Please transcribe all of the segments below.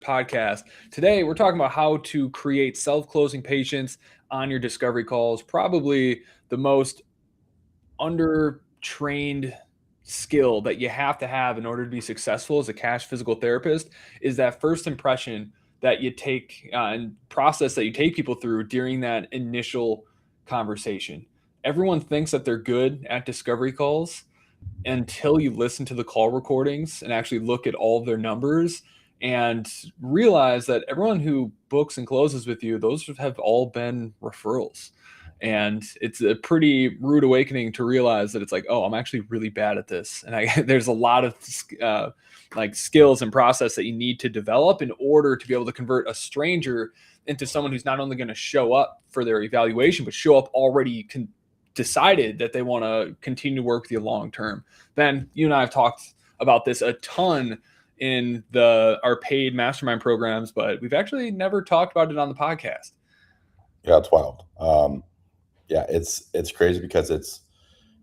podcast. Today, we're talking about how to create self-closing patients on your discovery calls. Probably the most under-trained skill that you have to have in order to be successful as a cash physical therapist is that first impression that you take and process that you take people through during that initial conversation. Everyone thinks that they're good at discovery calls until you listen to the call recordings and actually look at all of their numbers and realize that everyone who books and closes with you, those have all been referrals. And it's a pretty rude awakening to realize that it's like, oh, I'm actually really bad at this. And there's a lot of like skills and process that you need to develop in order to be able to convert a stranger into someone who's not only going to show up for their evaluation, but show up already decided that they want to continue to work with you long term. Ben, you and I have talked about this a ton in our paid mastermind programs, but we've actually never talked about it on the podcast. Yeah, it's wild. Yeah, it's crazy because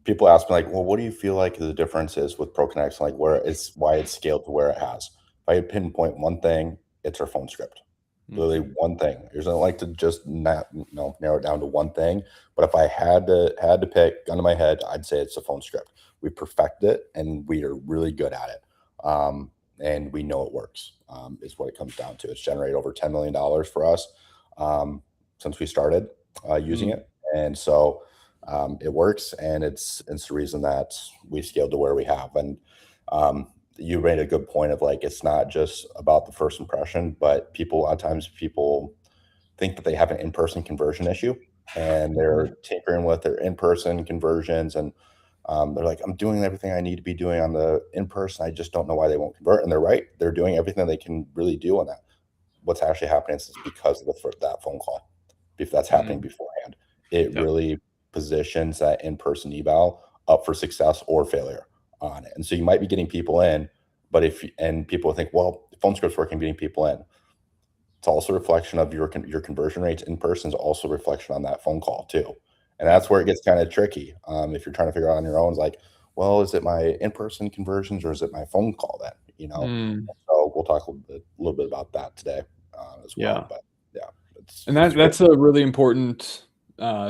people ask me like, well, what do you feel like the difference is with ProConnect, like why it's scaled to where it has? If I pinpoint one thing, it's our phone script. Literally one thing. I don't like to just narrow it down to one thing. But if I had to pick, gun to my head, I'd say it's the phone script. We perfect it and we are really good at it. And we know it works, is what it comes down to. It's generated over $10 million for us since we started using it. And so it works, and it's the reason that we scaled to where we have. And you made a good point of like, it's not just about the first impression, but a lot of times people think that they have an in-person conversion issue, and they're tinkering with their in-person conversions, and they're like, I'm doing everything I need to be doing on the in-person. I just don't know why they won't convert. And they're right. They're doing everything they can really do on that. What's actually happening is because of that phone call. If that's happening beforehand, it really positions that in-person eval up for success or failure on it. And so you might be getting people in, but people think, well, the phone script's working, getting people in. It's also a reflection of your conversion rates. In person is also a reflection on that phone call too. And that's where it gets kind of tricky. If you're trying to figure out on your own, it's like, well, is it my in-person conversions or is it my phone call then? So we'll talk a little bit about that today as well. But yeah, and that's a really important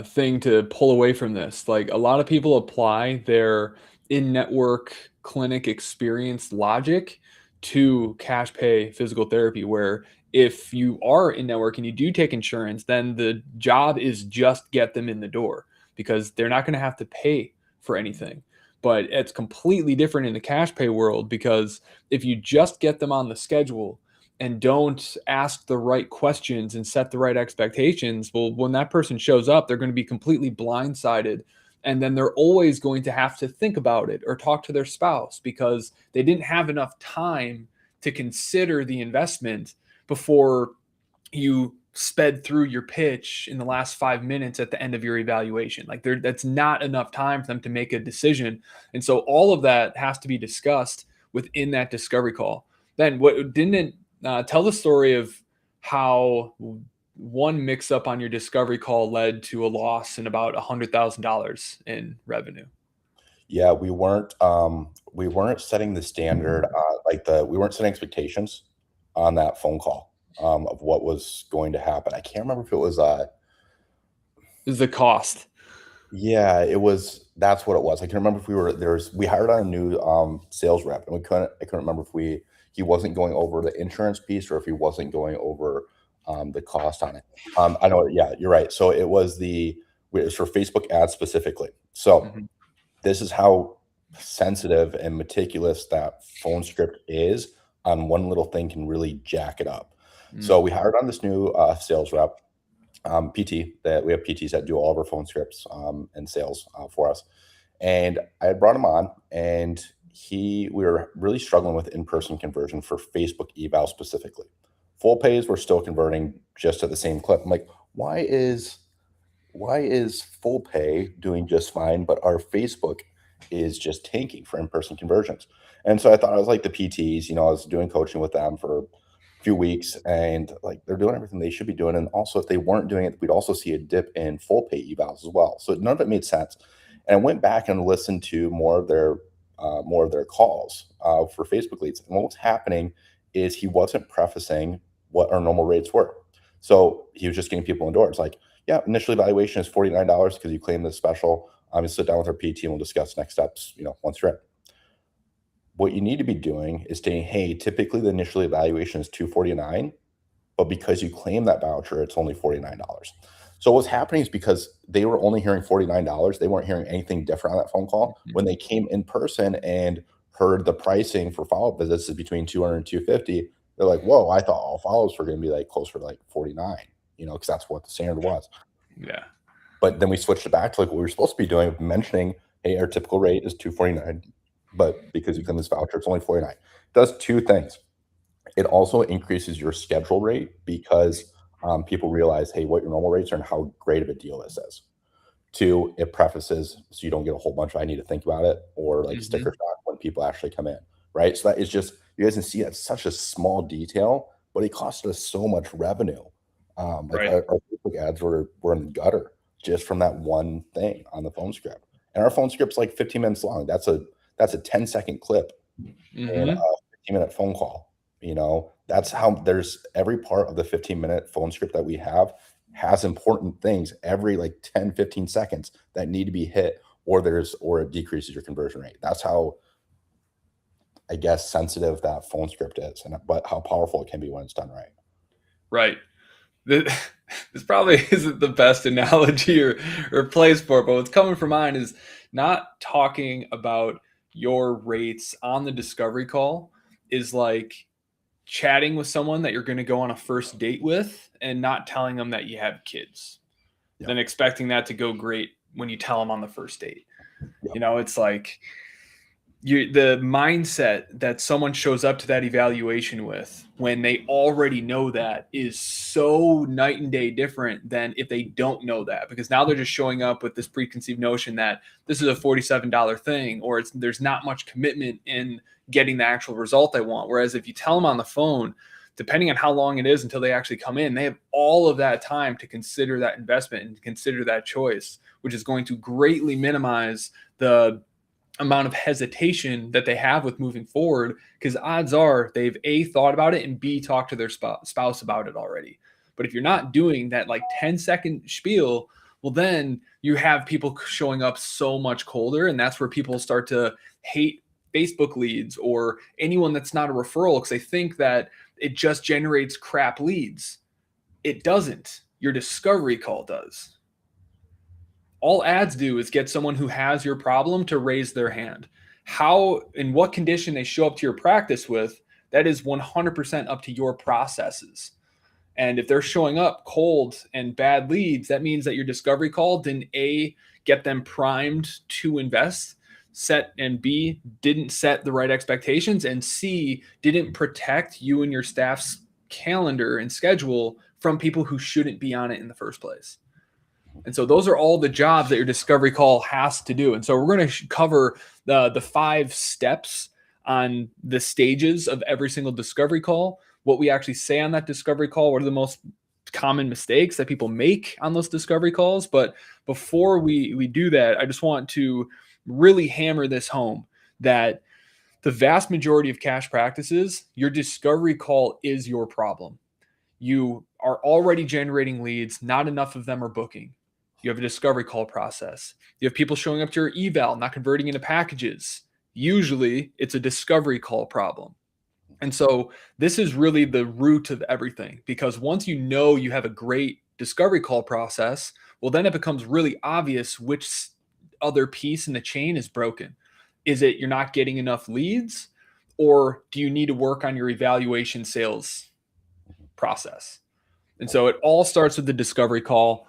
thing to pull away from this. Like, a lot of people apply their in-network clinic experience logic to cash pay physical therapy, where if you are in network and you do take insurance, then the job is just get them in the door because they're not going to have to pay for anything. But it's completely different in the cash pay world, because if you just get them on the schedule and don't ask the right questions and set the right expectations, well, when that person shows up, they're going to be completely blindsided. And then they're always going to have to think about it or talk to their spouse because they didn't have enough time to consider the investment before you sped through your pitch in the last 5 minutes at the end of your evaluation. Like, that's not enough time for them to make a decision. And so all of that has to be discussed within that discovery call. Then tell the story of how one mix up on your discovery call led to a loss in about $100,000 in revenue. Yeah, we weren't setting the standard, we weren't setting expectations on that phone call of what was going to happen. I can't remember if it was is the cost. Yeah, that's what it was. I can remember if we hired on a new sales rep, and I couldn't remember if he wasn't going over the insurance piece or if he wasn't going over the cost on it. I know, yeah, you're right. So it was for Facebook ads specifically. So this is how sensitive and meticulous that phone script is on one little thing can really jack it up. So we hired on this new sales rep, PT, that we have PTs that do all of our phone scripts and sales for us. And I had brought him on, and we were really struggling with in-person conversion for Facebook eval specifically. Full pays were still converting just at the same clip. I'm like, why is full pay doing just fine, but our Facebook is just tanking for in-person conversions? And so I thought, I was like the PTs, I was doing coaching with them for a few weeks, and like, they're doing everything they should be doing. And also, if they weren't doing it, we'd also see a dip in full pay evals as well. So none of it made sense. And I went back and listened to more of their calls for Facebook leads. And what was happening is he wasn't prefacing what our normal rates were. So he was just getting people indoors. Like, yeah, initial evaluation is $49 because you claim this special. You sit down with our PT and we'll discuss next steps, once you're in. What you need to be doing is saying, hey, typically the initial evaluation is $249, but because you claim that voucher, it's only $49. So what's happening is because they were only hearing $49, they weren't hearing anything different on that phone call. When they came in person and heard the pricing for follow-up visits is between 200 and 250, they're like, whoa, I thought all follow-ups were going to be like closer to like 49, because that's what the standard was. Yeah. But then we switched it back to like what we were supposed to be doing, mentioning, hey, our typical rate is $249, but because you claim this voucher, it's only $49. It does two things. It also increases your schedule rate because people realize, hey, what your normal rates are and how great of a deal this is. Two, it prefaces so you don't get a whole bunch of I need to think about it or like sticker shock when people actually come in, right? So that is just, you guys can see that's such a small detail, but it cost us so much revenue. Like Right. our Facebook ads were in the gutter just from that one thing on the phone script. And our phone script's like 15 minutes long. That's a 10-second clip in a 15-minute phone call. That's how there's every part of the 15-minute phone script that we have has important things every like 10, 15 seconds that need to be hit, or it decreases your conversion rate. That's how, I guess, sensitive that phone script is, but how powerful it can be when it's done right. Right. This probably isn't the best analogy or place for it, but what's coming from mine is not talking about your rates on the discovery call is like chatting with someone that you're going to go on a first date with and not telling them that you have kids, Yep. then expecting that to go great when you tell them on the first date. Yep. It's like the mindset that someone shows up to that evaluation with when they already know that is so night and day different than if they don't know that, because now they're just showing up with this preconceived notion that this is a $47 thing, or there's not much commitment in getting the actual result they want. Whereas if you tell them on the phone, depending on how long it is until they actually come in, they have all of that time to consider that investment and consider that choice, which is going to greatly minimize the amount of hesitation that they have with moving forward, because odds are they've A, thought about it, and B, talked to their spouse about it already. But if you're not doing that like 10-second spiel, well, then you have people showing up so much colder, and that's where people start to hate Facebook leads or anyone that's not a referral, because they think that it just generates crap leads. It doesn't. Your discovery call does. All ads do is get someone who has your problem to raise their hand. How, in what condition they show up to your practice with, that is 100% up to your processes. And if they're showing up cold and bad leads, that means that your discovery call didn't A, get them primed to invest, and B, didn't set the right expectations, and C, didn't protect you and your staff's calendar and schedule from people who shouldn't be on it in the first place. And so those are all the jobs that your discovery call has to do. And so we're going to cover the 5 steps on the stages of every single discovery call, what we actually say on that discovery call, what are the most common mistakes that people make on those discovery calls. But before we do that, I just want to really hammer this home that the vast majority of cash practices, your discovery call is your problem. You are already generating leads, not enough of them are booking. You have a discovery call process. You have people showing up to your eval, not converting into packages. Usually it's a discovery call problem. And so this is really the root of everything, because once you know you have a great discovery call process, well, then it becomes really obvious which other piece in the chain is broken. Is it you're not getting enough leads, or do you need to work on your evaluation sales process? And so it all starts with the discovery call.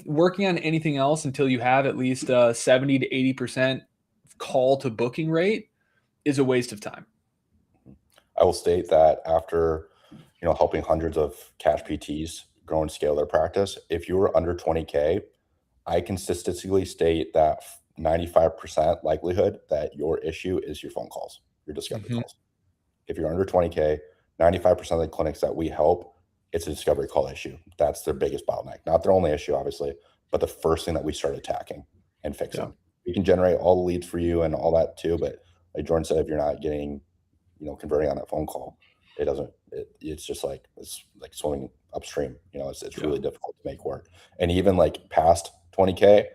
Working on anything else until you have at least 70 to 80% call to booking rate is a waste of time. I will state that after helping hundreds of cash PTs grow and scale their practice, if you were under 20K, I can statistically state that 95% likelihood that your issue is your phone calls, your discovery calls. If you're under 20K, 95% of the clinics that we help, it's a discovery call issue. That's their biggest bottleneck. Not their only issue, obviously, but the first thing that we start attacking and fixing. Yeah. We can generate all the leads for you and all that too, but like Jordan said, if you're not getting, converting on that phone call, It doesn't. It's just like it's like swimming upstream. You know, it's Yeah. really difficult to make work. And even like past 20K,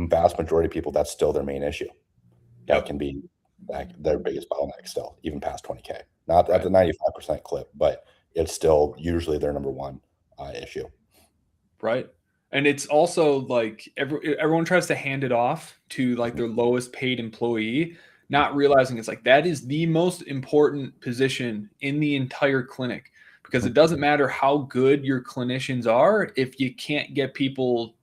vast majority of people, that's still their main issue. That Yep. can be like their biggest bottleneck still, even past 20K. Not at Right. the 95% clip, but it's still usually their number one issue. Right. And it's also like everyone tries to hand it off to like Mhm. their lowest paid employee, not realizing it's like that is the most important position in the entire clinic, because Mhm. it doesn't matter how good your clinicians are if you can't get people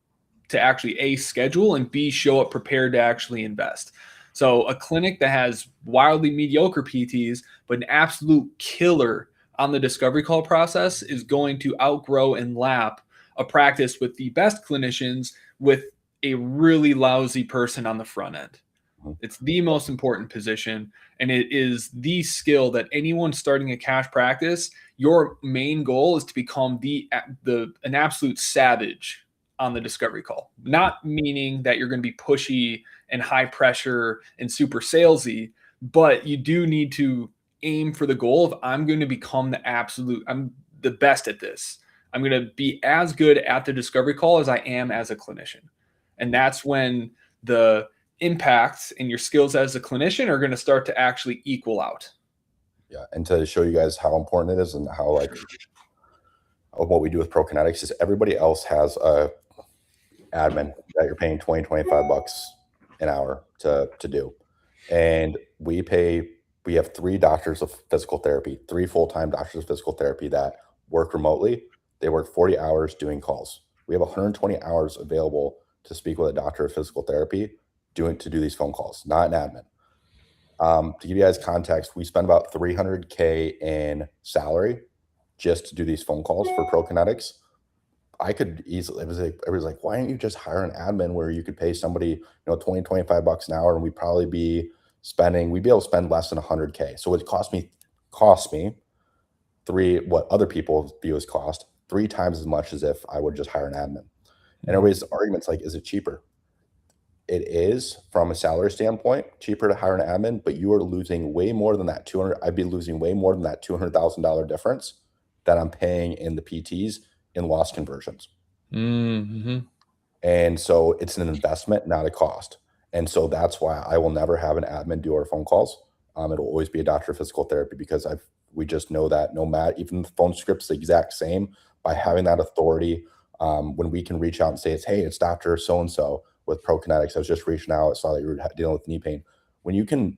to actually A, schedule, and B, show up prepared to actually invest. So a clinic that has wildly mediocre PTs, but an absolute killer on the discovery call process is going to outgrow and lap a practice with the best clinicians with a really lousy person on the front end. Mhm. It's the most important position, and it is the skill that anyone starting a cash practice, your main goal is to become the an absolute savage on the discovery call. Not meaning that you're going to be pushy and high pressure and super salesy, but you do need to aim for the goal of I'm going to become I'm the best at this. I'm going to be as good at the discovery call as I am as a clinician. And that's when the impacts and your skills as a clinician are going to start to actually equal out. Yeah, and to show you guys how important it is and how like what we do with ProKinetics is everybody else has a admin that you're paying 20, 25 bucks an hour to do. And we have 3 doctors of physical therapy, 3 full-time doctors of physical therapy that work remotely. They work 40 hours doing calls. We have 120 hours available to speak with a doctor of physical therapy to do these phone calls, not an admin. To give you guys context, we spend about 300K in salary just to do these phone calls for ProKinetics. I could easily, it was like, why don't you just hire an admin where you could pay somebody, 20, 25 bucks an hour, and we'd be able to spend less than 100K. So it cost me what other people view as cost, 3 times as much as if I would just hire an admin. And everybody's argument's like, is it cheaper? It is from a salary standpoint cheaper to hire an admin, but you are losing way more than that 200. I'd be losing way more than that $200,000 difference that I'm paying in the PTs in loss conversions. Mm-hmm. And so it's an investment, not a cost. And so that's why I will never have an admin do our phone calls. It'll always be a doctor of physical therapy because we just know that no matter, even the phone script's the exact same, by having that authority, when we can reach out and say, hey, it's Dr. So-and-so with ProKinetics. I was just reaching out. I saw that you were dealing with knee pain. When you can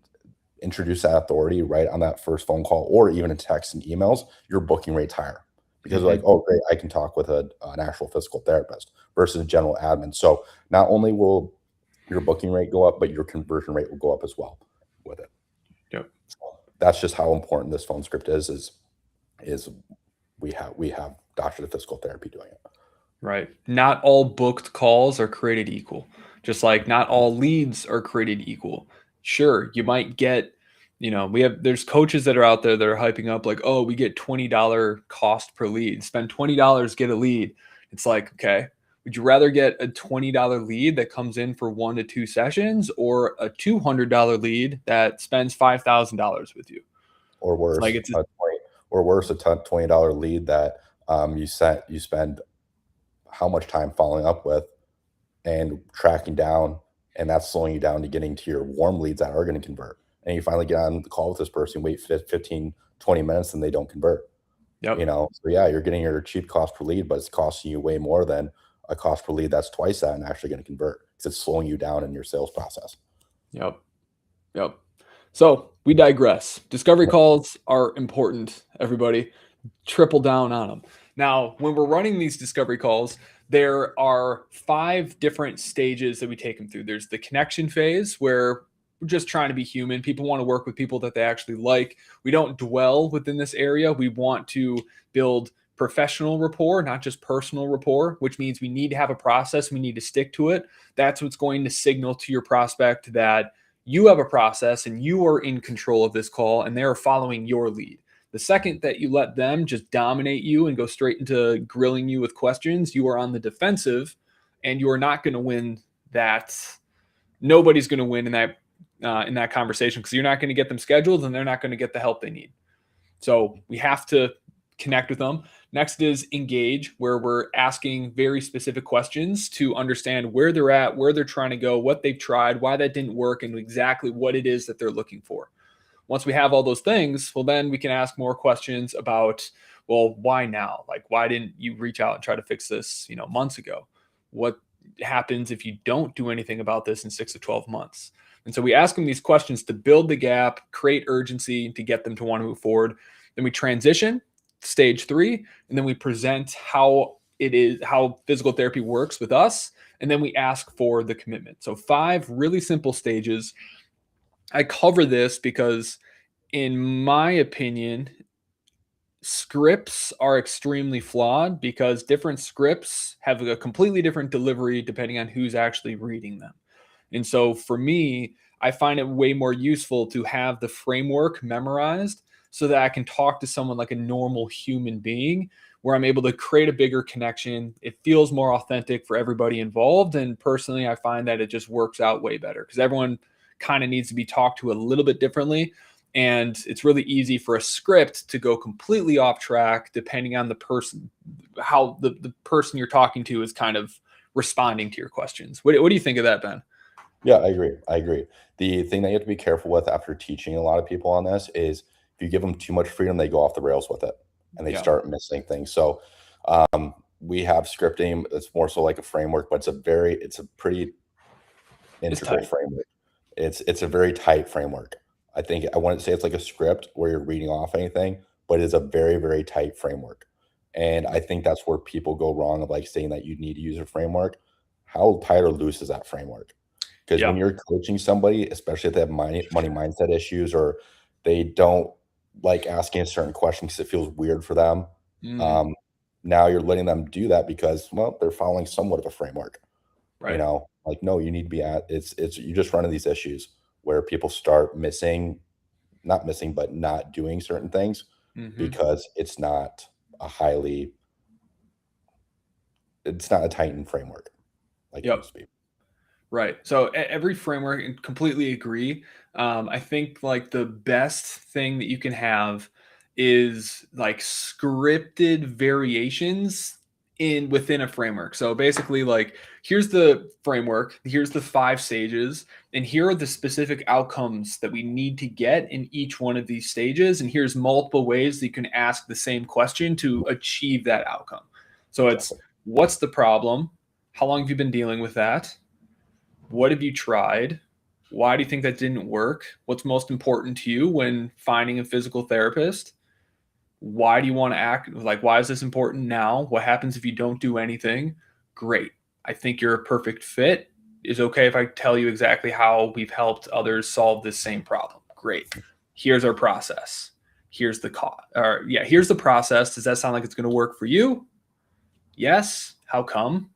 introduce that authority right on that first phone call or even in text and emails, your booking rate's higher because they're like, oh, great, I can talk with an actual physical therapist versus a general admin. So not only will your booking rate go up, but your conversion rate will go up as well with it. Yep. So that's just how important this phone script is we have doctors of physical therapy doing it. Right. Not all booked calls are created equal. Just like not all leads are created equal. Sure, you might get, there's coaches that are out there that are hyping up like, oh, we get $20 cost per lead. Spend $20, get a lead. It's like, okay, would you rather get a $20 lead that comes in for 1 to 2 sessions or a $200 lead that spends $5,000 with you? Or It's like worse, it's a $20 lead that you spend how much time following up with and tracking down, and that's slowing you down to getting to your warm leads that are going to convert. And you finally get on the call with this person, wait 15, 20 minutes, and they don't convert. yep. So yeah, you're getting your cheap cost per lead, but it's costing you way more than a cost per lead that's twice that and actually going to convert because it's slowing you down in your sales process. Yep. Yep. So we digress. Discovery calls are important, everybody. Triple down on them. Now, when we're running these discovery calls, there are 5 different stages that we take them through. There's the connection phase where we're just trying to be human. People want to work with people that they actually like. We don't dwell within this area. We want to build professional rapport, not just personal rapport, which means we need to have a process. We need to stick to it. That's what's going to signal to your prospect that you have a process and you are in control of this call and they're following your lead. The second that you let them just dominate you and go straight into grilling you with questions, you are on the defensive and you are not going to win that. Nobody's going to win in that conversation because you're not going to get them scheduled and they're not going to get the help they need. So we have to connect with them. Next is engage, where we're asking very specific questions to understand where they're at, where they're trying to go, what they've tried, why that didn't work, and exactly what it is that they're looking for. Once we have all those things, well, then we can ask more questions about, well, why now? Like, why didn't you reach out and try to fix this, months ago? What happens if you don't do anything about this in 6 to 12 months? And so we ask them these questions to build the gap, create urgency to get them to want to move forward. Then we transition stage 3, and then we present how physical therapy works with us. And then we ask for the commitment. So 5 really simple stages. I cover this because, in my opinion, scripts are extremely flawed because different scripts have a completely different delivery depending on who's actually reading them. And so for me, I find it way more useful to have the framework memorized so that I can talk to someone like a normal human being, where I'm able to create a bigger connection. It feels more authentic for everybody involved. And personally, I find that it just works out way better because everyone kind of needs to be talked to a little bit differently. And it's really easy for a script to go completely off track depending on the person, how the person you're talking to is kind of responding to your questions. What do you think of that, Ben? Yeah, I agree. I agree. The thing that you have to be careful with after teaching a lot of people on this is if you give them too much freedom, they go off the rails with it and they Yeah, start missing things. So we have scripting. It's more so like a framework, but it's a pretty it's integral tight. framework. It's a very tight framework. I wouldn't say it's like a script where you're reading off anything, but it's a very, very tight framework. And I think that's where people go wrong of like saying that you need to use a framework. How tight or loose is that framework? Because Yeah. when you're coaching somebody, especially if they have money mindset issues or they don't like asking a certain question because it feels weird for them, Mm, um, now you're letting them do that because, well, they're following somewhat of a framework. right. Like, no, you need to be at it's you just run into these issues where people start not missing, but not doing certain things Hmm. because a highly it's not a Titan framework like it Yep. used to be. Right. So every framework, and completely agree. I think like the best thing that you can have is like scripted variations in within a framework. So basically, like, here's the framework, here's the 5 stages, and here are the specific outcomes that we need to get in each one of these stages. And here's multiple ways that you can ask the same question to achieve that outcome. So it's, Exactly. what's the problem? How long have you been dealing with that? What have you tried? Why do you think that didn't work? What's most important to you when finding a physical therapist? Why do you want to act? Like, why is this important now? What happens if you don't do anything? Great. I think you're a perfect fit. Is okay if I tell you exactly how we've helped others solve this same problem? Great. Here's our process. Here's the cost. Or yeah, here's the process. Does that sound like it's going to work for you? Yes. How come?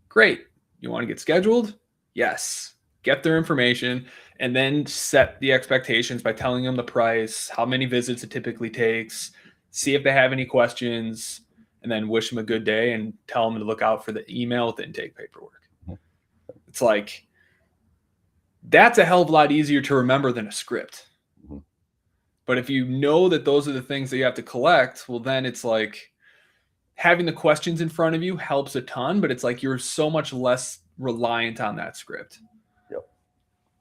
Great. You want to get scheduled? Yes. Get their information and then set the expectations by telling them the price, how many visits it typically takes, see if they have any questions, and then wish them a good day and tell them to look out for the email with the intake paperwork. Mhm. It's like, that's a hell of a lot easier to remember than a script. Mhm. But if you know that those are the things that you have to collect, well, then it's like, having the questions in front of you helps a ton, but it's like you're so much less reliant on that script. Yep.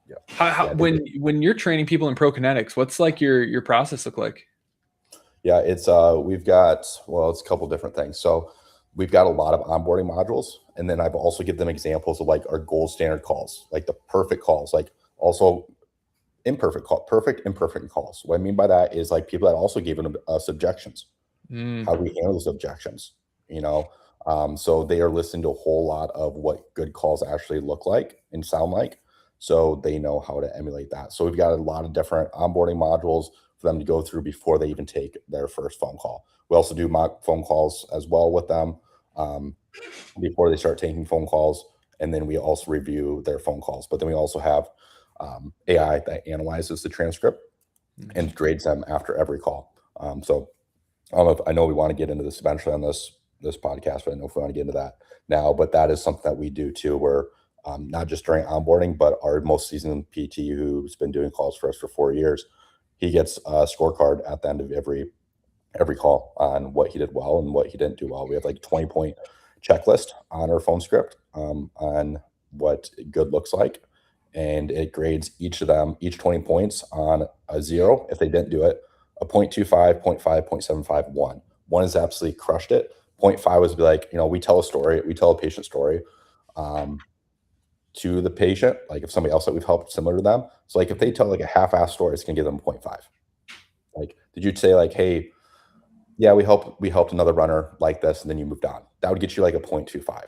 Yep. How Yeah, I think when you're training people in prokinetics, what's like your process look like? yeah, we've got well, it's a couple different things. So we've got a lot of onboarding modules, and then I've also give them examples of like our gold standard calls, like the perfect calls, like also perfect, imperfect calls. What I mean by that is like people that also gave us objections. Mm, How do we handle those objections? You know, so they are listening to a whole lot of what good calls actually look like and sound like, so they know how to emulate that. So we've got a lot of different onboarding modules for them to go through before they even take their first phone call. We also do mock phone calls as well with them before they start taking phone calls, and then we also review their phone calls. But then we also have AI that analyzes the transcript mhm. and grades them after every call. So I know we want to get into this eventually on this podcast, but I don't know if we want to get into that now. But that is something that we do too, where not just during onboarding, but our most seasoned PT who's been doing calls for us for 4 years, he gets a scorecard at the end of every every call on what he did well and what he didn't do well. We have like 20-point checklist on our phone script on what good looks like. And it grades each of them, each 20 points on a 0 if they didn't do it, a 0.25, 0.5, 0.75, 1. 1 is absolutely crushed it. 0.5 was be like, we tell a story, we tell a patient story to the patient, like if somebody else that we've helped similar to them. So like if they tell like a half-ass story, it's gonna give them a 0.5. Like, did you say like, hey, yeah, we helped another runner like this, and then you moved on? That would get you like a 0.25.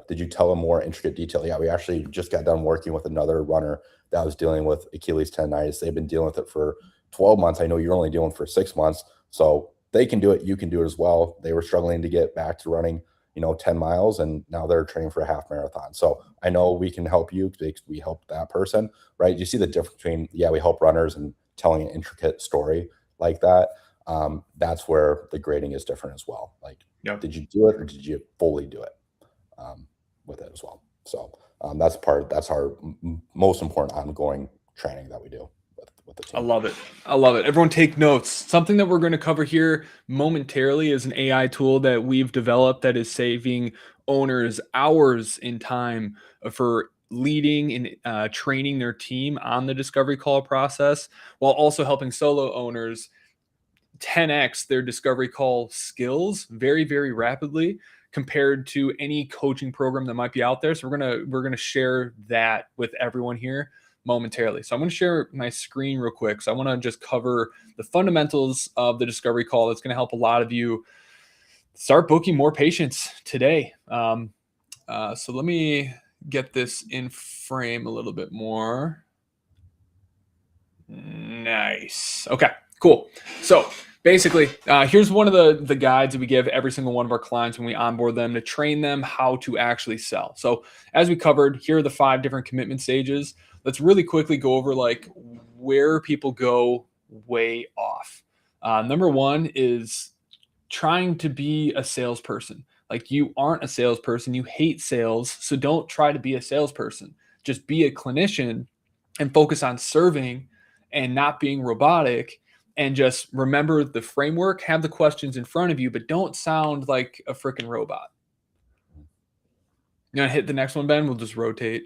Did you tell a more intricate detail? Yeah, we actually just got done working with another runner that was dealing with Achilles tendonitis. They've been dealing with it for 12 months. I know you're only dealing for 6 months. So they can do it. You can do it as well. They were struggling to get back to running, 10 miles, and now they're training for a half marathon. So I know we can help you because we help that person, right? You see the difference between, yeah, we help runners and telling an intricate story like that. That's where the grading is different as well. Like, Yep. did you do it or did you fully do it? With it as well. So that's our most important ongoing training that we do with the I team. love it. I love it. Everyone take notes. Something that we're going to cover here momentarily is an AI tool that we've developed that is saving owners hours in time for leading and training their team on the discovery call process, while also helping solo owners 10x their discovery call skills very, very rapidly compared to any coaching program that might be out there. So we're gonna share that with everyone here momentarily. So I'm going to share my screen real quick. So I want to just cover the fundamentals of the discovery call. That's going to help a lot of you start booking more patients today. So let me get this in frame a little bit more. Nice. Okay, cool. So basically, here's one of the guides that we give every single one of our clients when we onboard them to train them how to actually sell. So as we covered, here are the 5 different commitment stages. Let's really quickly go over like where people go way off. Number 1 is trying to be a salesperson. Like, you aren't a salesperson, you hate sales, so don't try to be a salesperson. Just be a clinician and focus on serving and not being robotic, and just remember the framework, have the questions in front of you, but don't sound like a freaking robot. You gonna hit the next one, Ben? We'll just rotate.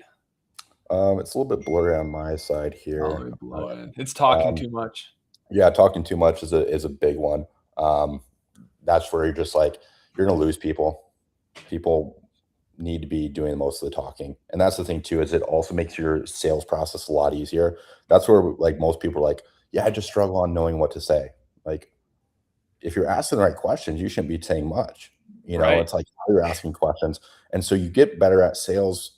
It's a little bit blurry on my side Oh, let here. me blow it. It's talking too much. Yeah, talking too much is a big one. That's where you're just like, you're gonna lose people. People need to be doing most of the talking. And that's the thing too, is it also makes your sales process a lot easier. That's where like most people are like, yeah, I just struggle on knowing what to say. Like, if you're asking the right questions, you shouldn't be saying much. Right. It's like how you're asking questions. And so you get better at sales,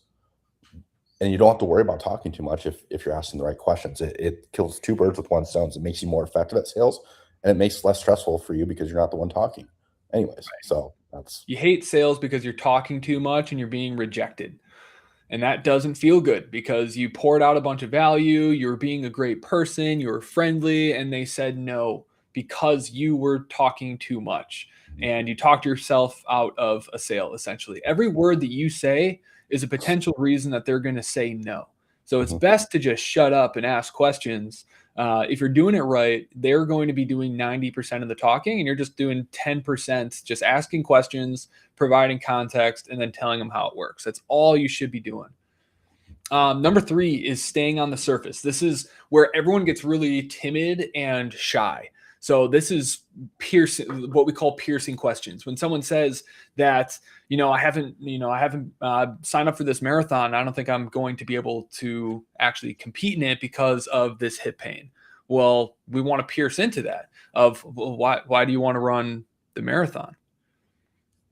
and you don't have to worry about talking too much if you're asking the right questions. It kills 2 birds with 1 stone. It makes you more effective at sales, and it makes it less stressful for you because you're not the one talking. Anyways, so that's You hate sales because you're talking too much and you're being rejected. And that doesn't feel good because you poured out a bunch of value, you're being a great person, you were friendly, and they said no because you were talking too much. And you talked yourself out of a sale, essentially. Every word that you say is a potential reason that they're going to say no. So it's Mhm. best to just shut up and ask questions. If you're doing it right, they're going to be doing 90% of the talking, and you're just doing 10%, just asking questions, providing context, and then telling them how it works. That's all you should be doing. Number 3 is staying on the surface. This is where everyone gets really timid and shy. So this is piercing, what we call piercing questions. When someone says that, I haven't signed up for this marathon, I don't think I'm going to be able to actually compete in it because of this hip pain. Well, we want to pierce into that of, well, why do you want to run the marathon?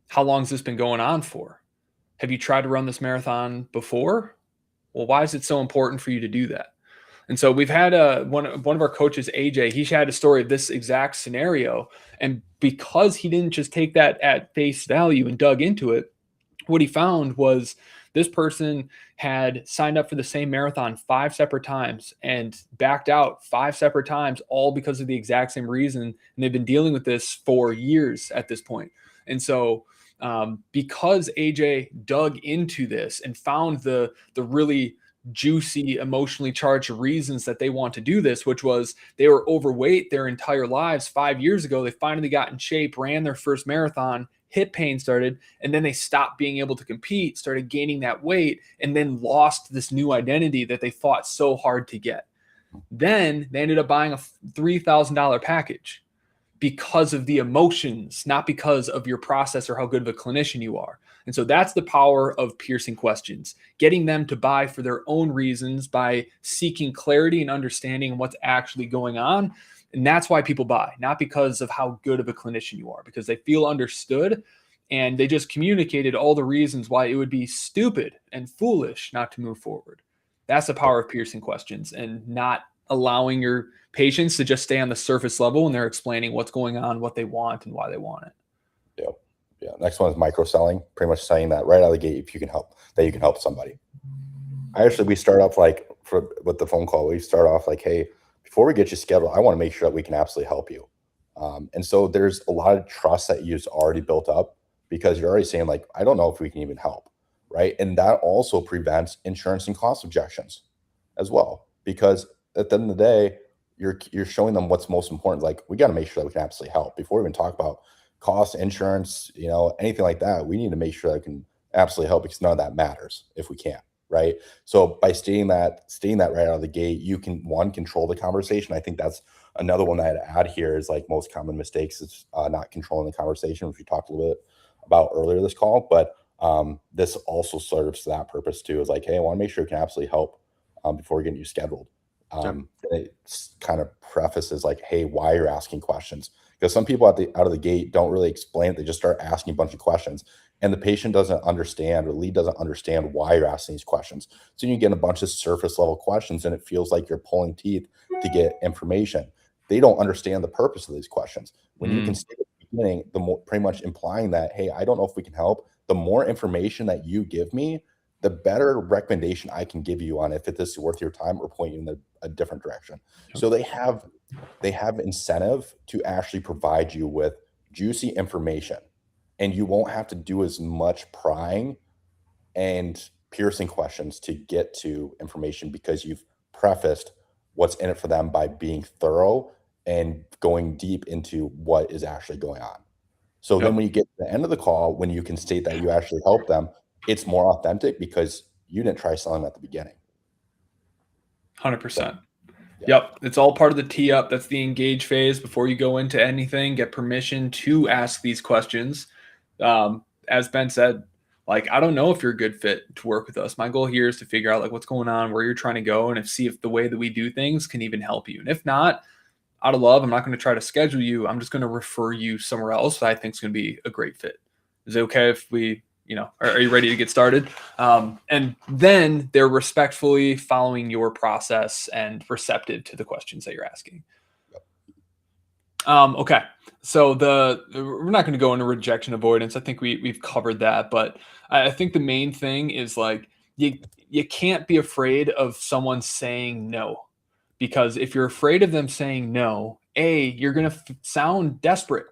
How long has this been going on for? Have you tried to run this marathon before? Well, why is it so important for you to do that? And so we've had one of our coaches, AJ, he had a story of this exact scenario. And because he didn't just take that at face value and dug into it, what he found was this person had signed up for the same marathon 5 separate times and backed out 5 separate times, all because of the exact same reason. And they've been dealing with this for years at this point. And so because AJ dug into this and found the really juicy, emotionally charged reasons that they want to do this, which was they were overweight their entire lives. 5 years ago, they finally got in shape, ran their first marathon, hip pain started, and then they stopped being able to compete, started gaining that weight, and then lost this new identity that they fought so hard to get. Then they ended up buying a $3,000 package because of the emotions, not because of your process or how good of a clinician you are. And so that's the power of piercing questions, getting them to buy for their own reasons by seeking clarity and understanding what's actually going on. And that's why people buy, not because of how good of a clinician you are, because they feel understood and they just communicated all the reasons why it would be stupid and foolish not to move forward. That's the power of piercing questions and not allowing your patients to just stay on the surface level when they're explaining what's going on, what they want, and why they want it. Yep. Yeah. Next one is micro selling, pretty much saying that right out of the gate, if you can help, that you can help somebody. We start off with the phone call, we start off like, hey, before we get you scheduled, I want to make sure that we can absolutely help you. And so there's a lot of trust that you've already built up because you're already saying like, I don't know if we can even help. Right. And that also prevents insurance and cost objections as well, because at the end of the day, you're showing them what's most important. Like, we got to make sure that we can absolutely help before we even talk about cost, insurance, anything like that. We need to make sure that we can absolutely help because none of that matters if we can't. Right. So by stating that right out of the gate, you can control the conversation. I think that's another one that I'd add here is like most common mistakes is not controlling the conversation, which we talked a little bit about earlier this call. But this also serves that purpose too, is like, hey, I want to make sure we can absolutely help before getting you scheduled. It kind of prefaces like, hey, why you're asking questions, because some people out of the gate don't really explain it. They just start asking a bunch of questions, and the patient doesn't understand, or the lead doesn't understand why you're asking these questions. So you get a bunch of surface level questions, and it feels like you're pulling teeth to get information. They don't understand the purpose of these questions. When you can state at the beginning, the more pretty much implying that, hey, I don't know if we can help. The more information that you give me, the better recommendation I can give you on if this is worth your time or point you in a different direction. So they have incentive to actually provide you with juicy information, and you won't have to do as much prying and piercing questions to get to information because you've prefaced what's in it for them by being thorough and going deep into what is actually going on. So then when you get to the end of the call, when you can state that you actually help them, it's more authentic because you didn't try selling at the beginning. 100%. Yep. It's all part of the tee up. That's the engage phase before you go into anything. Get permission to ask these questions. As Ben said, like, I don't know if you're a good fit to work with us. My goal here is to figure out like what's going on, where you're trying to go, and see if the way that we do things can even help you. And if not, out of love, I'm not going to try to schedule you. I'm just going to refer you somewhere else that I think is going to be a great fit. Is it okay if we, are you ready to get started? And then they're respectfully following your process and receptive to the questions that you're asking. Okay. So we're not going to go into rejection avoidance. I think we've covered that, but I think the main thing is like, you can't be afraid of someone saying no, because if you're afraid of them saying no, you're going to sound desperate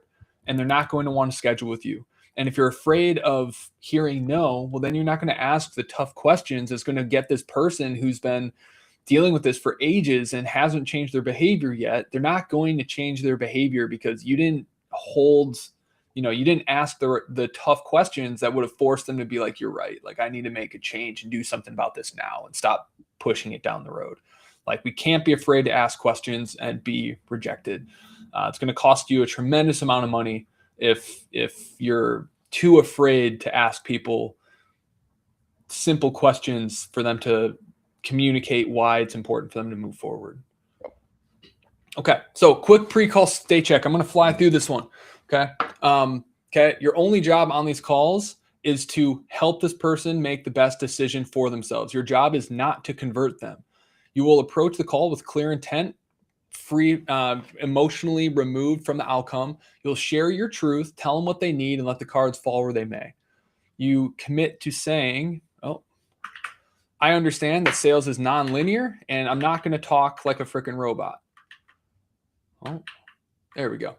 and they're not going to want to schedule with you. And if you're afraid of hearing no, well, then you're not going to ask the tough questions that's going to get this person who's been dealing with this for ages and hasn't changed their behavior yet. They're not going to change their behavior because you didn't you didn't ask the tough questions that would have forced them to be like, you're right. Like, I need to make a change and do something about this now and stop pushing it down the road. Like, we can't be afraid to ask questions and be rejected. It's going to cost you a tremendous amount of money if you're too afraid to ask people simple questions for them to communicate why it's important for them to move forward. Okay, so quick pre-call stay check. I'm going to fly through this one. Okay. Your only job on these calls is to help this person make the best decision for themselves. Your job is not to convert them. You will approach the call with clear intent, free, emotionally removed from the outcome. You'll share your truth, tell them what they need, and let the cards fall where they may. You commit to saying, I understand that sales is non-linear, and I'm not going to talk like a freaking robot. Oh, there we go.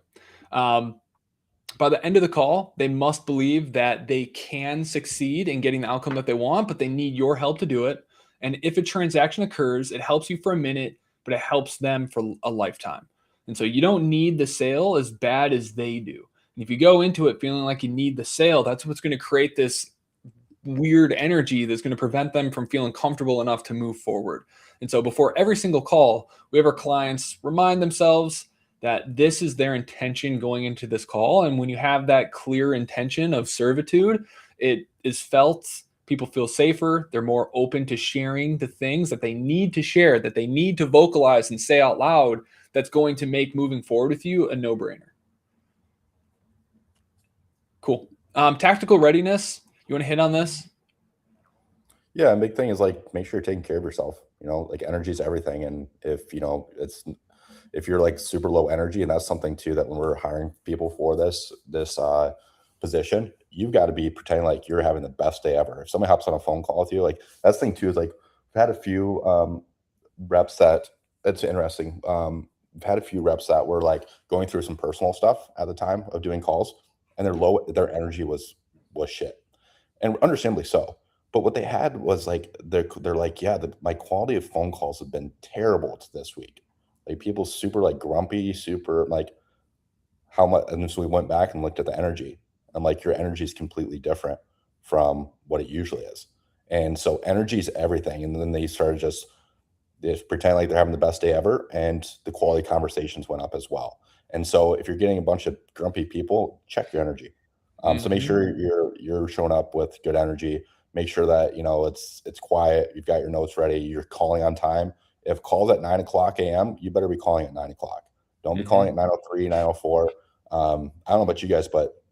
By the end of the call, they must believe that they can succeed in getting the outcome that they want, but they need your help to do it. And if a transaction occurs, it helps you for a minute, but it helps them for a lifetime. And so you don't need the sale as bad as they do. And if you go into it feeling like you need the sale, that's what's going to create this weird energy that's going to prevent them from feeling comfortable enough to move forward. And so before every single call, we have our clients remind themselves that this is their intention going into this call. And when you have that clear intention of servitude, it is felt. People feel safer. They're more open to sharing the things that they need to share, that they need to vocalize and say out loud, that's going to make moving forward with you a no-brainer. Cool. Tactical readiness. You want to hit on this? Yeah, a big thing is like make sure you're taking care of yourself. Like energy is everything. And if you're like super low energy, and that's something too that when we're hiring people for this position, you've got to be pretending like you're having the best day ever. If somebody hops on a phone call with you, like that's the thing too is like we've had a few reps that's interesting. We've had a few reps that were like going through some personal stuff at the time of doing calls, and their energy was shit, and understandably so. But what they had was like they're like, yeah, my quality of phone calls have been terrible this week. Like people super like grumpy, super like how much. And so we went back and looked at the energy. I'm like, your energy is completely different from what it usually is. And so energy is everything. And then they started just pretend like they're having the best day ever, and the quality conversations went up as well. And so if you're getting a bunch of grumpy people, check your energy. So make sure you're showing up with good energy. Make sure that it's quiet. You've got your notes ready. You're calling on time. If calls at 9:00 a.m., you better be calling at 9:00. Don't be calling at 9:03, 9:04. I don't know about you guys, but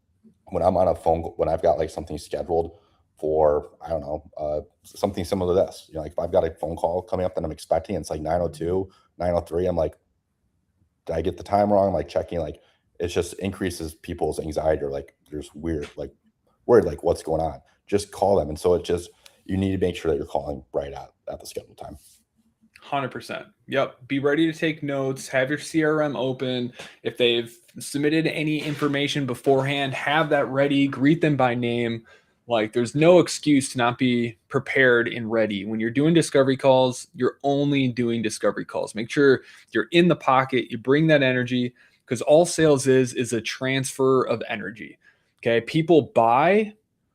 when I'm on a phone, when I've got like something scheduled for, I don't know, something similar to this, like if I've got a phone call coming up that I'm expecting, and it's like 9:02, 9:03, I'm like, did I get the time wrong? I'm like checking, like it just increases people's anxiety, or like there's worried, like what's going on. Just call them. And so you need to make sure that you're calling right at the scheduled time. 100%. Yep. Be ready to take notes. Have your CRM open. If they've submitted any information beforehand, have that ready. Greet them by name. Like there's no excuse to not be prepared and ready. When you're doing discovery calls, you're only doing discovery calls. Make sure you're in the pocket. You bring that energy, because all sales is a transfer of energy. Okay. People buy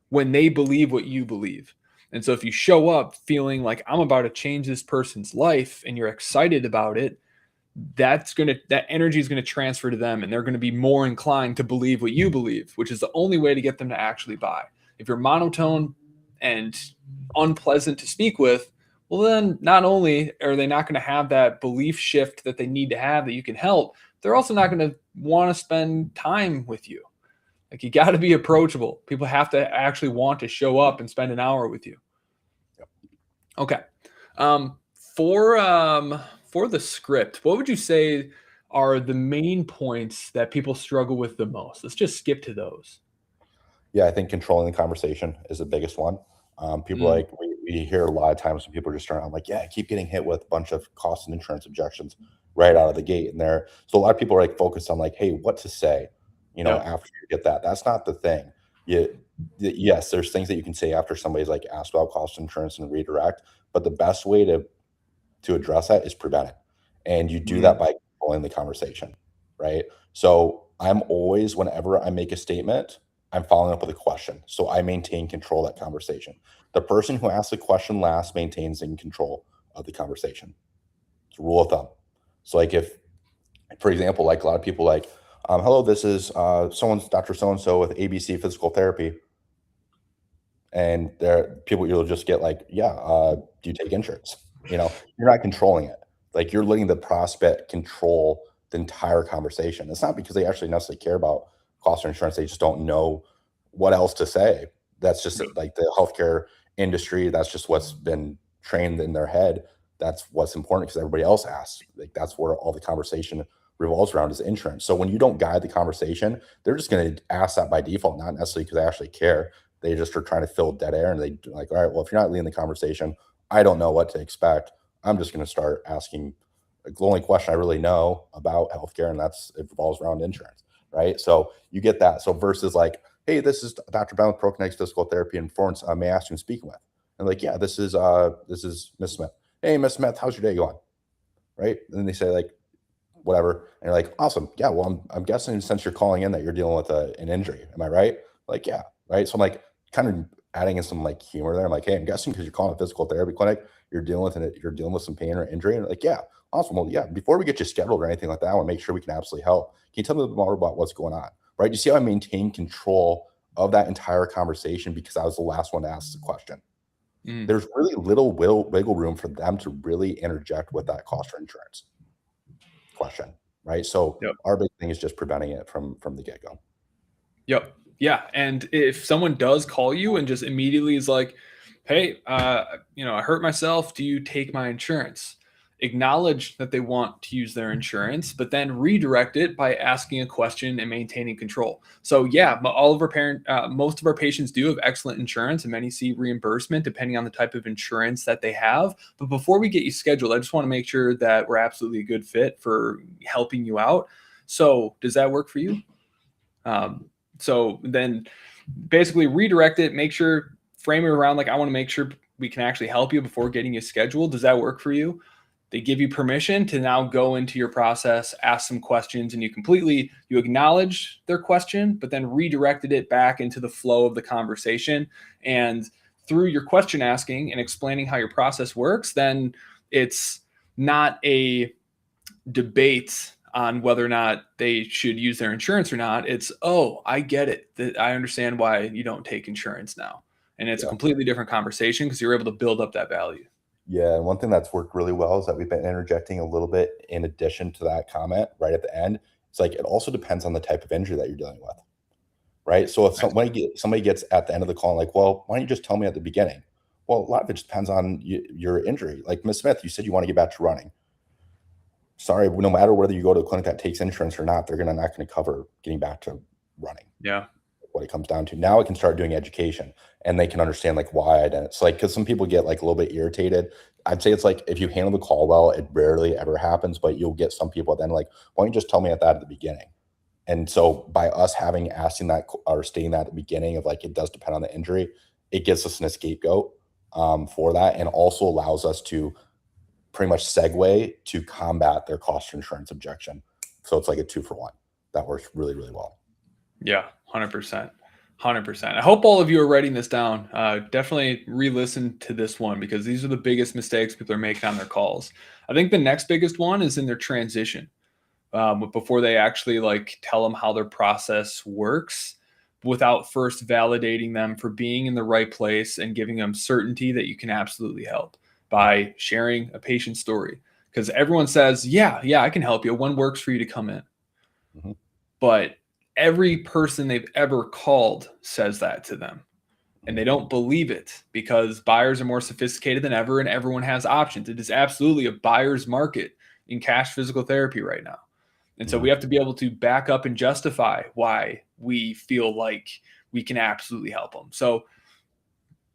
when they believe what you believe. And so if you show up feeling like I'm about to change this person's life and you're excited about it, that energy is going to transfer to them, and they're going to be more inclined to believe what you believe, which is the only way to get them to actually buy. If you're monotone and unpleasant to speak with, well, then not only are they not going to have that belief shift that they need to have that you can help, they're also not going to want to spend time with you. Like you got to be approachable. People have to actually want to show up and spend an hour with you. Yep. Okay. For the script, what would you say are the main points that people struggle with the most? Let's just skip to those. Yeah, I think controlling the conversation is the biggest one. People like we hear a lot of times when people are just starting, I'm like, yeah, I keep getting hit with a bunch of cost and insurance objections right out of the gate. And so a lot of people are like focused on like, hey, what to say, after you get that. That's not the thing. Yes, there's things that you can say after somebody's like asked about cost insurance and redirect, but the best way to address that is prevent it. And you do that by controlling the conversation, right? So I'm always, whenever I make a statement, I'm following up with a question. So I maintain control of that conversation. The person who asks the question last maintains in control of the conversation. It's a rule of thumb. So like if, for example, like a lot of people like, hello, this is someone's Dr. So-and-so with ABC Physical Therapy. And you'll just get like, yeah, do you take insurance? You're not controlling it. Like you're letting the prospect control the entire conversation. It's not because they actually necessarily care about cost or insurance. They just don't know what else to say. That's just like the healthcare industry. That's just what's been trained in their head. That's what's important because everybody else asks. Like that's where all the conversation revolves around is insurance. So when you don't guide the conversation, they're just going to ask that by default, not necessarily because they actually care. They just are trying to fill dead air, and they like, all right, well, if you're not leading the conversation, I don't know what to expect. I'm just going to start asking. Like, the only question I really know about healthcare, and it revolves around insurance, right? So you get that. So versus like, hey, this is Dr. Ben with ProConnect's Physical Therapy and Florence. May I ask you to speak with? And like, yeah, this is Miss Smith. Hey, Miss Smith, how's your day going? Right? And then they say like, whatever. And you're like, awesome. Yeah. Well, I'm guessing since you're calling in that you're dealing with an injury. Am I right? Like, yeah. Right. So I'm like kind of adding in some like humor there. I'm like, hey, I'm guessing because you're calling a physical therapy clinic, you're dealing with some pain or injury. And like, yeah, awesome. Well, yeah, before we get you scheduled or anything like that, I want to make sure we can absolutely help. Can you tell me a little more about what's going on? Right. You see how I maintain control of that entire conversation because I was the last one to ask the question. Mm. There's really little wiggle room for them to really interject with that cost for insurance question, right? So Yep. our big thing is just preventing it from the get-go. Yep. Yeah. And if someone does call you and just immediately is like, hey, I hurt myself. Do you take my insurance? Acknowledge that they want to use their insurance, but then redirect it by asking a question and maintaining control. So yeah, most of our patients do have excellent insurance, and many see reimbursement depending on the type of insurance that they have. But before we get you scheduled, I just want to make sure that we're absolutely a good fit for helping you out. So does that work for you? So then basically redirect it, frame it around like, I want to make sure we can actually help you before getting you scheduled. Does that work for you? They give you permission to now go into your process, ask some questions, and you acknowledge their question, but then redirected it back into the flow of the conversation. And through your question asking and explaining how your process works, then it's not a debate on whether or not they should use their insurance or not. It's, oh, I get it. I understand why you don't take insurance now. And it's a Yeah. completely different conversation because you're able to build up that value. Yeah, and one thing that's worked really well is that we've been interjecting a little bit in addition to that comment right at the end. It's like it also depends on the type of injury that you're dealing with, right? So if somebody gets at the end of the call like, well, why don't you just tell me at the beginning? Well, a lot of it just depends on your injury. Like Miss Smith, you said you want to get back to running. Sorry, no matter whether you go to a clinic that takes insurance or not, they're not going to cover getting back to running. Yeah. What it comes down to. Now I can start doing education and they can understand like why I didn't. It's like, because some people get like a little bit irritated. I'd say it's like if you handle the call well, it rarely ever happens, but you'll get some people then like, why don't you just tell me at that at the beginning? And so by us asking that or stating that at the beginning of like, it does depend on the injury, it gives us an scapegoat for that and also allows us to pretty much segue to combat their cost insurance objection. So it's like a 2-for-1. That works really, really well. Yeah, 100%. 100%. I hope all of you are writing this down. Definitely re-listen to this one because these are the biggest mistakes people are making on their calls. I think the next biggest one is in their transition. Before they actually like tell them how their process works without first validating them for being in the right place and giving them certainty that you can absolutely help by sharing a patient story. Because everyone says, yeah, I can help you. When works for you to come in? Mm-hmm. But every person they've ever called says that to them. And they don't believe it because buyers are more sophisticated than ever and everyone has options. It is absolutely a buyer's market in cash physical therapy right now. And so we have to be able to back up and justify why we feel like we can absolutely help them. So,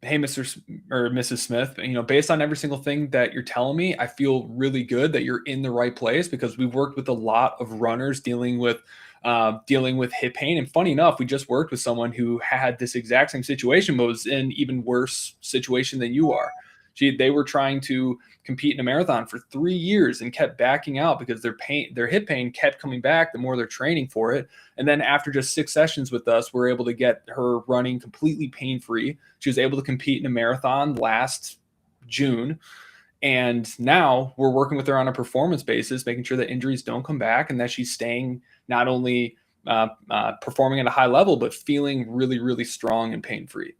hey, Mr. or Mrs. Smith, based on every single thing that you're telling me, I feel really good that you're in the right place because we've worked with a lot of runners dealing with hip pain. And funny enough, we just worked with someone who had this exact same situation, but was in even worse situation than you are. They were trying to compete in a marathon for 3 years and kept backing out because their hip pain kept coming back the more they're training for it. And then after just 6 sessions with us, we're able to get her running completely pain-free. She was able to compete in a marathon last June. And now we're working with her on a performance basis, making sure that injuries don't come back and that she's staying not only performing at a high level, but feeling really, really strong and pain-free.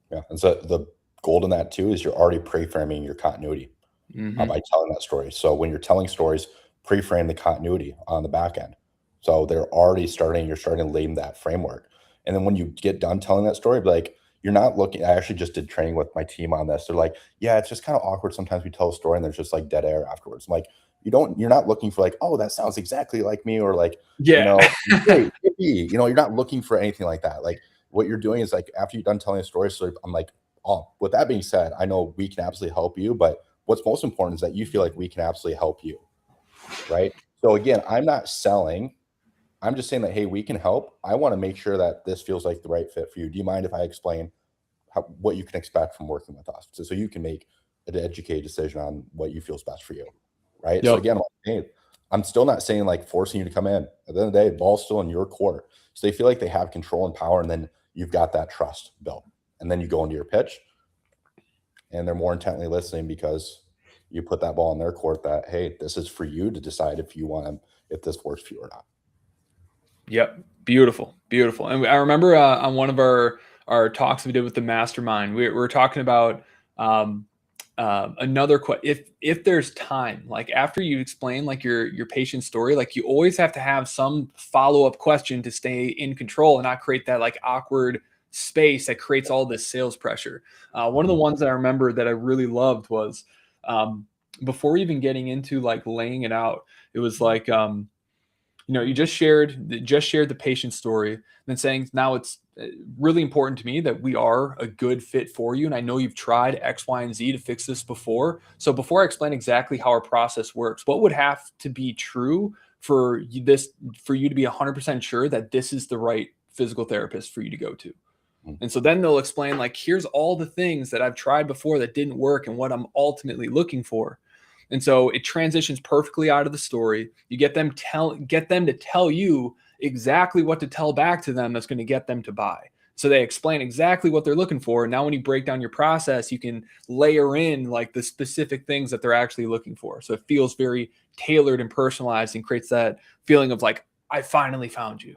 Yeah. And so the gold in that too is you're already pre-framing your continuity by telling that story. So when you're telling stories, pre-frame the continuity on the back end. So you're starting to lay that framework. And then when you get done telling that story, like you're not looking, I actually just did training with my team on this. They're like, yeah, it's just kind of awkward. Sometimes we tell a story and there's just like dead air afterwards. I'm like, you're not looking for like, oh, that sounds exactly like me. Or like, Yeah. Hey, you're not looking for anything like that. Like what you're doing is like, after you're done telling a story, so I'm like, oh, with that being said, I know we can absolutely help you, but what's most important is that you feel like we can absolutely help you. Right. So again, I'm not selling. I'm just saying that, hey, we can help. I want to make sure that this feels like the right fit for you. Do you mind if I explain what you can expect from working with us, so you can make an educated decision on what you feel is best for you, right? So Yep. again, hey, I'm still not saying like forcing you to come in. At the end of the day, the ball's still in your court. So they feel like they have control and power, and then you've got that trust built. And then you go into your pitch, and they're more intently listening because you put that ball in their court that, hey, this is for you to decide if you want if this works for you or not. Yep. Beautiful. Beautiful. And I remember on one of our talks we did with the mastermind, we were talking about another question. If there's time, like after you explain like your patient's story, like you always have to have some follow-up question to stay in control and not create that like awkward space that creates all this sales pressure. One of the ones that I remember that I really loved was before even getting into like laying it out, it was like you just shared the patient story, then saying now it's really important to me that we are a good fit for you, and I know you've tried X, Y, and Z to fix this before. So before I explain exactly how our process works, what would have to be true for you to be 100% sure that this is the right physical therapist for you to go to? And so then they'll explain like, here's all the things that I've tried before that didn't work and what I'm ultimately looking for. And so it transitions perfectly out of the story. You get them to tell you exactly what to tell back to them that's going to get them to buy. So they explain exactly what they're looking for. Now, when you break down your process, you can layer in like the specific things that they're actually looking for. So it feels very tailored and personalized and creates that feeling of like, I finally found you.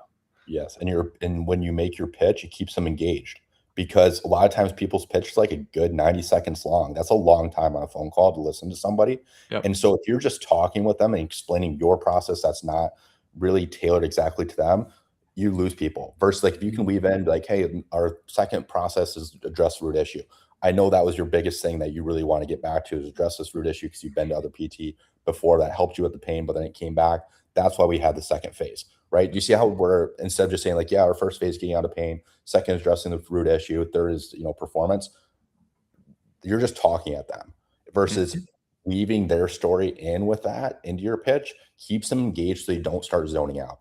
Yes, and when you make your pitch, it keeps them engaged because a lot of times people's pitch is like a good 90 seconds long. That's a long time on a phone call to listen to somebody. Yep. And so if you're just talking with them and explaining your process that's not really tailored exactly to them, you lose people. Versus like if you can weave in like, hey, our second process is address the root issue. I know that was your biggest thing that you really want to get back to is address this root issue because you've been to other PT before that helped you with the pain, but then it came back. That's why we had the second phase, right? Do you see how we're instead of just saying like, yeah, our first phase is getting out of pain, second is addressing the root issue, third is performance. You're just talking at them versus weaving their story in with that into your pitch keeps them engaged so you don't start zoning out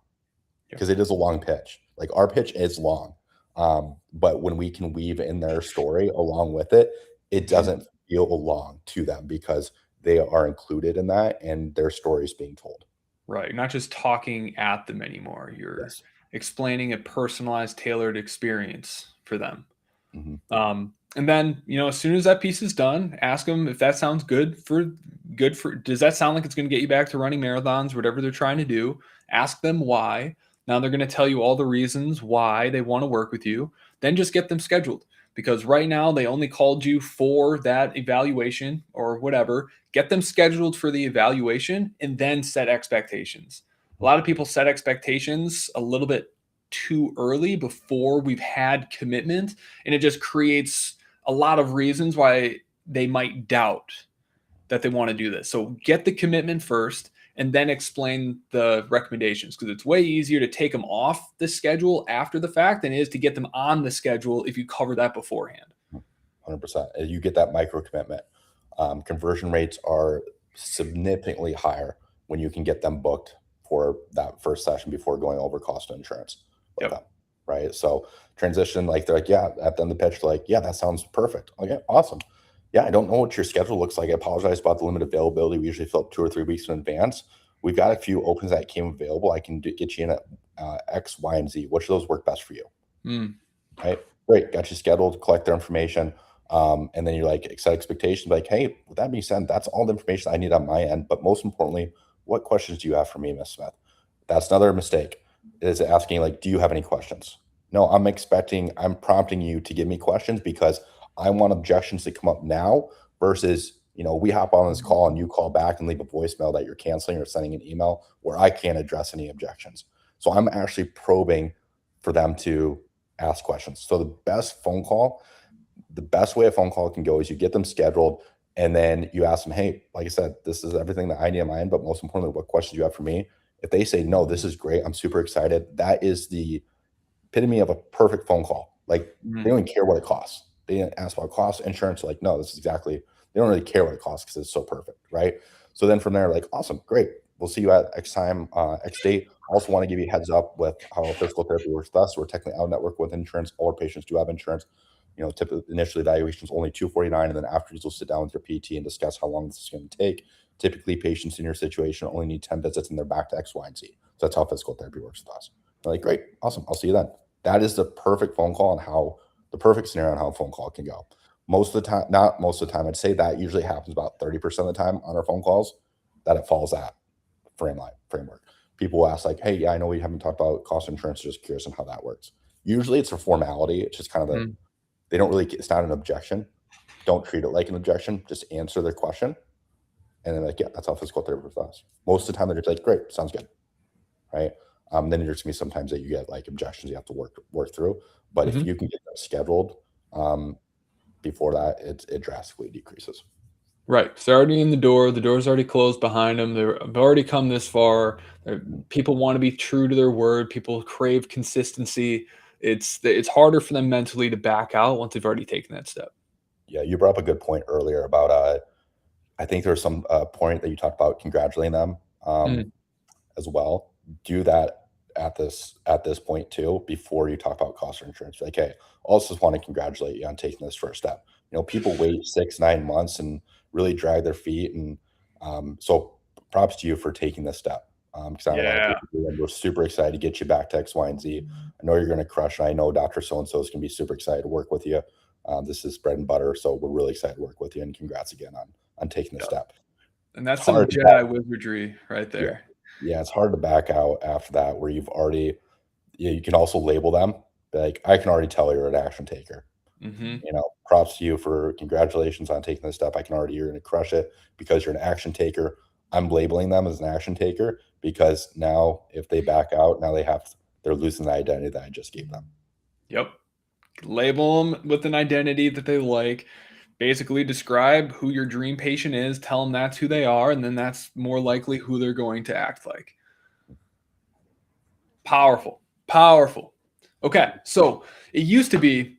because it is a long pitch. Like our pitch is long, but when we can weave in their story along with it, it doesn't feel long to them because they are included in that and their story is being told. Right. You're not just talking at them anymore. You're explaining a personalized, tailored experience for them. And then, as soon as that piece is done, ask them if that sounds good for, does that sound like it's going to get you back to running marathons, whatever they're trying to do? Ask them why. Now they're going to tell you all the reasons why they want to work with you. Then just get them scheduled because right now they only called you for that evaluation or whatever. Get them scheduled for the evaluation and then set expectations. A lot of people set expectations a little bit too early before we've had commitment, and it just creates a lot of reasons why they might doubt that they want to do this. So get the commitment first and then explain the recommendations because it's way easier to take them off the schedule after the fact than it is to get them on the schedule if you cover that beforehand. 100%. You get that micro commitment. Conversion rates are significantly higher when you can get them booked for that first session before going over cost of insurance with them, right? So transition, like they're like, yeah, at the end of the pitch, they're like, yeah, that sounds perfect. Okay, awesome. Yeah, I don't know what your schedule looks like. I apologize about the limited availability. We usually fill up 2 or 3 weeks in advance. We've got a few opens that came available. I can get you in at X, Y, and Z. Which of those work best for you? Right? Great. Got you scheduled, collect their information. And then you're like, set expectations, like, hey, with that being said, that's all the information I need on my end. But most importantly, what questions do you have for me, Ms. Smith? That's another mistake, is asking, like, do you have any questions? No, I'm prompting you to give me questions because I want objections to come up now versus, we hop on this call and you call back and leave a voicemail that you're canceling or sending an email where I can't address any objections. So I'm actually probing for them to ask questions. So the best way a phone call can go is you get them scheduled and then you ask them, hey, like I said, this is everything that I need on my end, but most importantly, what questions do you have for me? If they say, no, this is great, I'm super excited, that is the epitome of a perfect phone call. Like they don't even care what it costs. They didn't ask about cost, insurance. Like, no, this is exactly, they don't really care what it costs because it's so perfect, right? So then from there, like, awesome, great. We'll see you at X time, X date. I also want to give you a heads up with how physical therapy works with us. We're technically out of network with insurance. All our patients do have insurance. Typically initially evaluation is only $249, and then afterwards you'll sit down with your PT and discuss how long this is going to take. Typically, patients in your situation only need 10 visits and they're back to X, Y, and Z. So that's how physical therapy works with us. They're like, great, awesome, I'll see you then. That is the perfect phone call and how the perfect scenario on how a phone call can go. Most of the time, not most of the time, I'd say that usually happens about 30% of the time on our phone calls that it falls that framework. People will ask like, hey, yeah, I know we haven't talked about cost insurance, just curious on how that works. Usually it's a formality. It's just kind of they don't really, it's not an objection. Don't treat it like an objection. Just answer their question. And then like, yeah, that's how physical therapy with us. Most of the time they're just like, great, sounds good. Right. Then there's gonna be sometimes that you get like objections you have to work through. But if you can get them scheduled before that, it drastically decreases. Right. So they're already in the door's already closed behind them. They've already come this far. People want to be true to their word. People crave consistency. It's harder for them mentally to back out once they've already taken that step. Yeah, you brought up a good point earlier about I think there's some point that you talked about congratulating them as well. Do that at this point too before you talk about cost or insurance. Like, hey, also just want to congratulate you on taking this first step. People wait 6-9 months and really drag their feet, and so props to you for taking this step. Because I know a lot of people do, and we're super excited to get you back to X, Y, and Z. I know you're going to crush, and I know Dr. So-and-so is going to be super excited to work with you. This is bread and butter, so we're really excited to work with you, and congrats again on taking the step. And that's some Jedi wizardry right there. Yeah, it's hard to back out after that, where you've already, you can also label them. Like, I can already tell you're an action taker. Props to you for congratulations on taking this step. I can already, you're going to crush it because you're an action taker. I'm labeling them as an action taker because now if they back out, now they're losing the identity that I just gave them. Yep. Label them with an identity that they like. Basically describe who your dream patient is, tell them that's who they are, and then that's more likely who they're going to act like. Powerful. Okay, so it used to be,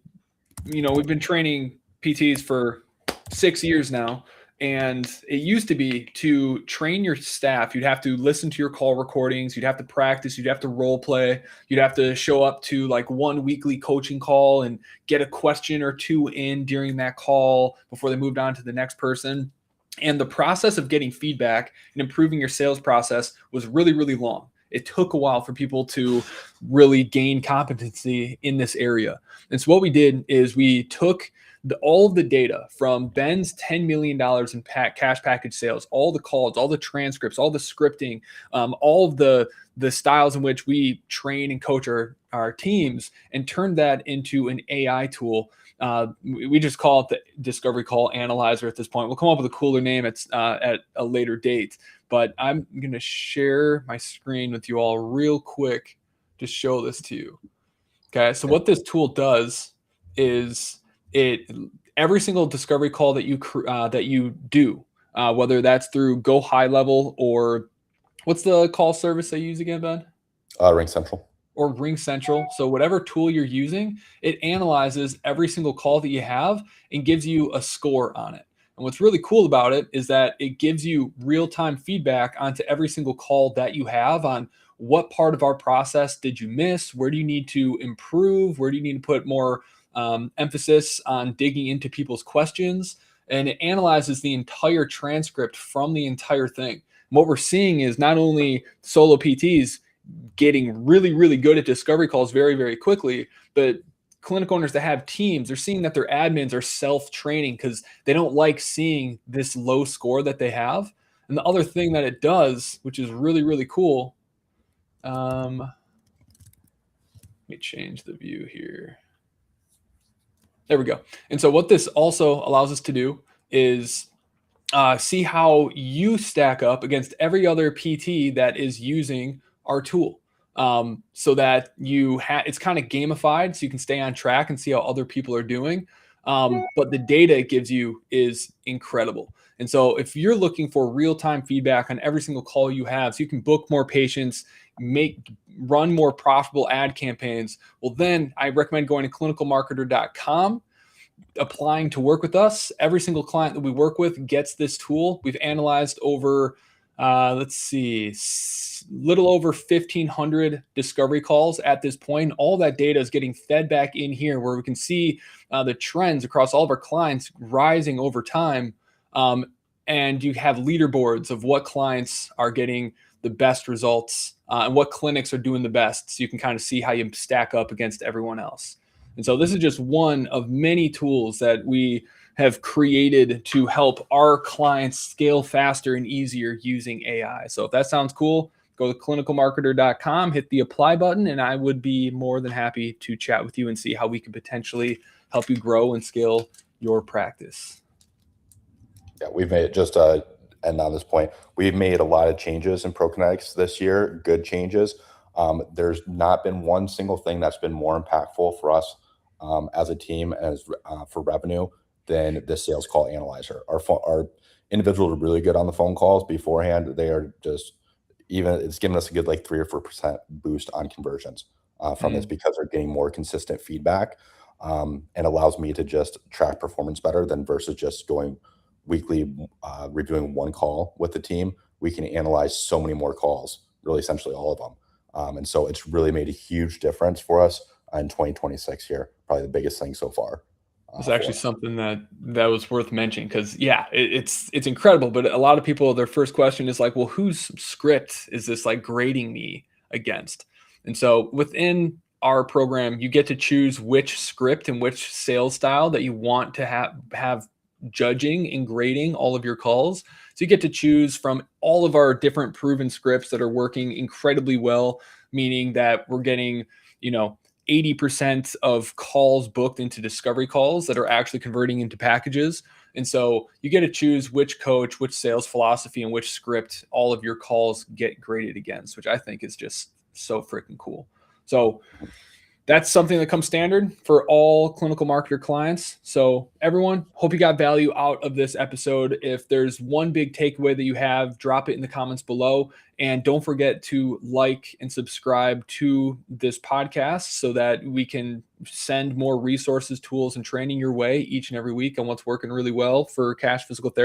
we've been training PTs for 6 years now, and it used to be to train your staff, you'd have to listen to your call recordings, you'd have to practice, you'd have to role play, you'd have to show up to like one weekly coaching call and get a question or two in during that call before they moved on to the next person. And the process of getting feedback and improving your sales process was really, really long. It took a while for people to really gain competency in this area. And so what we did is we took all of the data from Ben's $10 million in cash package sales, all the calls, all the transcripts, all the scripting, all of the styles in which we train and coach our teams, and turned that into an AI tool. We just call it the Discovery Call Analyzer at this point. We'll come up with a cooler name at a later date. But I'm going to share my screen with you all real quick to show this to you. Okay, so what this tool does is every single discovery call that you do, whether that's through Go High Level or what's the call service they use again, Ben? Ring Central. Or Ring Central. So whatever tool you're using, it analyzes every single call that you have and gives you a score on it. And what's really cool about it is that it gives you real-time feedback onto every single call that you have on what part of our process did you miss, where do you need to improve, where do you need to put more emphasis on digging into people's questions. And it analyzes the entire transcript from the entire thing. And what we're seeing is not only solo PTs getting really, really good at discovery calls very, very quickly, but clinic owners that have teams, they're seeing that their admins are self-training because they don't like seeing this low score that they have. And the other thing that it does, which is really, really cool, let me change the view here. There we go. And so what this also allows us to do is see how you stack up against every other PT that is using our tool. So that it's kind of gamified, so you can stay on track and see how other people are doing. But the data it gives you is incredible. And so if you're looking for real-time feedback on every single call you have, so you can book more patients, run more profitable ad campaigns, well, then I recommend going to clinicalmarketer.com, applying to work with us. Every single client that we work with gets this tool. We've analyzed over Let's see, little over 1,500 discovery calls at this point. All that data is getting fed back in here where we can see the trends across all of our clients rising over time. And you have leaderboards of what clients are getting the best results and what clinics are doing the best. So you can kind of see how you stack up against everyone else. And so this is just one of many tools that we have created to help our clients scale faster and easier using AI. So if that sounds cool, go to clinicalmarketer.com, hit the apply button, and I would be more than happy to chat with you and see how we can potentially help you grow and scale your practice. Yeah, we've made it just and on this point, we've made a lot of changes in ProKinetics this year, good changes. There's not been one single thing that's been more impactful for us as a team as for revenue than the sales call analyzer. Our individuals are really good on the phone calls beforehand. They are just it's giving us a good like 3 or 4% boost on conversions from this because they're getting more consistent feedback and allows me to just track performance better than versus just going weekly reviewing one call with the team. We can analyze so many more calls, really essentially all of them. And so it's really made a huge difference for us in 2026 here, probably the biggest thing so far. It's actually something that was worth mentioning because yeah, it's incredible. But a lot of people, their first question is like, well, whose script is this like grading me against? And so within our program, you get to choose which script and which sales style that you want to have judging and grading all of your calls. So you get to choose from all of our different proven scripts that are working incredibly well, meaning that we're getting, 80% of calls booked into discovery calls that are actually converting into packages. And so you get to choose which coach, which sales philosophy, and which script all of your calls get graded against, which I think is just so freaking cool. So that's something that comes standard for all clinical marketer clients. So everyone, hope you got value out of this episode. If there's one big takeaway that you have, drop it in the comments below. And don't forget to like and subscribe to this podcast so that we can send more resources, tools, and training your way each and every week on what's working really well for Cash Physical Therapy.